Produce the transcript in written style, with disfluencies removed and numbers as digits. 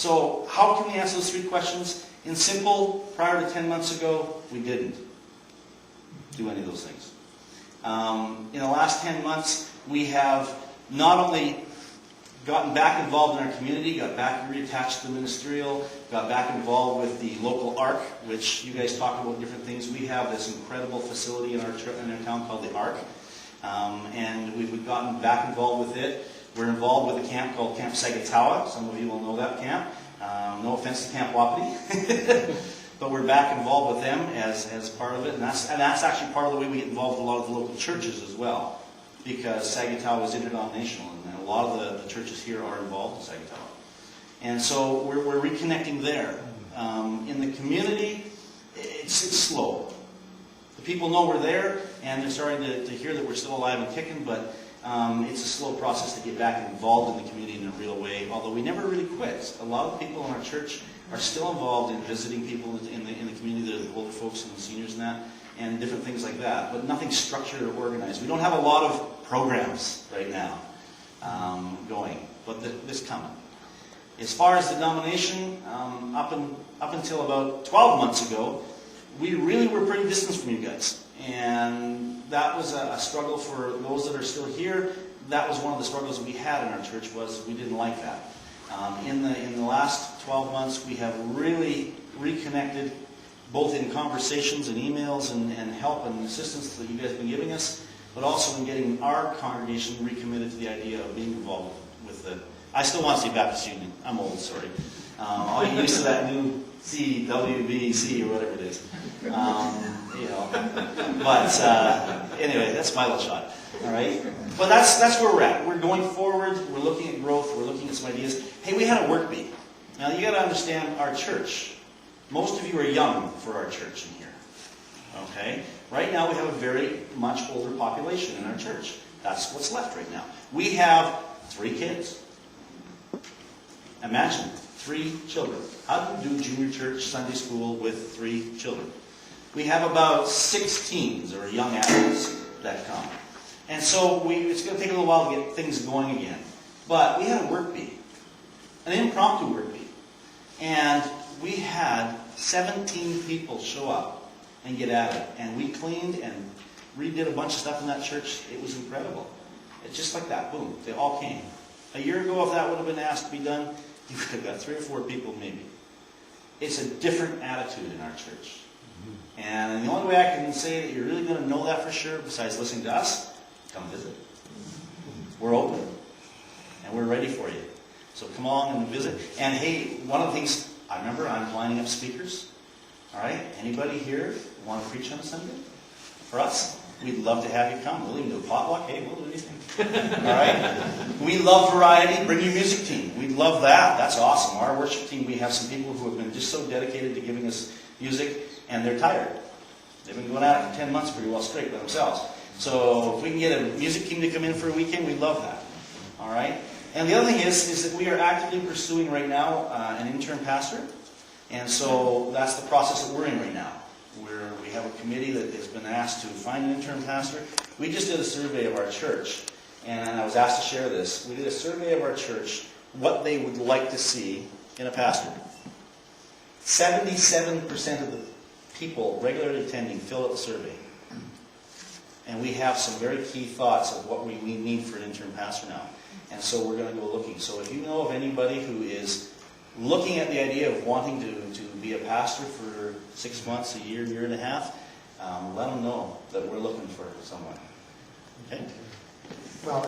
So how can we answer those three questions? In simple, prior to 10 months ago, we didn't do any of those things. In the last 10 months, we have not only gotten back involved in our community, got back reattached to the ministerial, got back involved with the local ARC, which you guys talk about different things. We have this incredible facility in our town called the ARC, and we've gotten back involved with it. We're involved with a camp called Camp Sagatawa. Some of you will know that camp. No offense to Camp Wapiti. But we're back involved with them as part of it. And that's actually part of the way we get involved with a lot of the local churches as well. Because Sagatawa is interdenominational, and a lot of the churches here are involved in Sagatawa. And so we're reconnecting there. In the community, it's slow. The people know we're there, and they're starting to hear that we're still alive and kicking, but it's a slow process to get back involved in the community in a real way, although we never really quit. A lot of people in our church are still involved in visiting people in the community, the older folks and the seniors and that, and different things like that, but nothing structured or organized. We don't have a lot of programs right now going, but this coming. As far as the denomination, up until about 12 months ago, we really were pretty distant from you guys. And that was a struggle for those that are still here. That was one of the struggles that we had in our church, was we didn't like that. In the last 12 months, we have really reconnected, both in conversations and emails and help and assistance that you guys have been giving us, but also in getting our congregation recommitted to the idea of being involved with the... I still want to say Baptist Union. I'm old, sorry. I'll get used to that new CWBC or whatever it is. But anyway, that's my little shot. All right? But that's where we're at. We're going forward. We're looking at growth. We're looking at some ideas. Hey, we had a work bee. Now, you got to understand our church. Most of you are young for our church in here. Okay? Right now, we have a very much older population in our church. That's what's left right now. We have 3 kids. Imagine 3 children. How do you do junior church Sunday school with 3 children? We have about 6 teens or young adults that come. And so it's going to take a little while to get things going again. But we had a work bee, an impromptu work bee. And we had 17 people show up and get at it. And we cleaned and redid a bunch of stuff in that church. It was incredible. It's just like that, boom, they all came. A year ago, if that would have been asked to be done, you would have got 3 or 4 people maybe. It's a different attitude in our church. And the only way I can say that you're really going to know that for sure, besides listening to us, come visit. We're open. And we're ready for you. So come along and visit. And hey, one of the things, I remember I'm lining up speakers. All right? Anybody here want to preach on a Sunday? For us? We'd love to have you come. We'll even do a potluck. Hey, we'll do anything. All right? We love variety. Bring your music team. We'd love that. That's awesome. Our worship team, we have some people who have been just so dedicated to giving us music, and they're tired. They've been going at it for 10 months pretty well straight by themselves. So if we can get a music team to come in for a weekend, we'd love that. All right? And the other thing is that we are actively pursuing right now an intern pastor. And so that's the process that we're in right now. We have a committee that has been asked to find an intern pastor. We just did a survey of our church, and I was asked to share this. We did a survey of our church, what they would like to see in a pastor. 77% of the people regularly attending fill out the survey. And we have some very key thoughts of what we need for an intern pastor now. And so we're going to go looking. So if you know of anybody who is looking at the idea of wanting to be a pastor for 6 months, a year, year and a half, let them know that we're looking for someone. Okay? Well,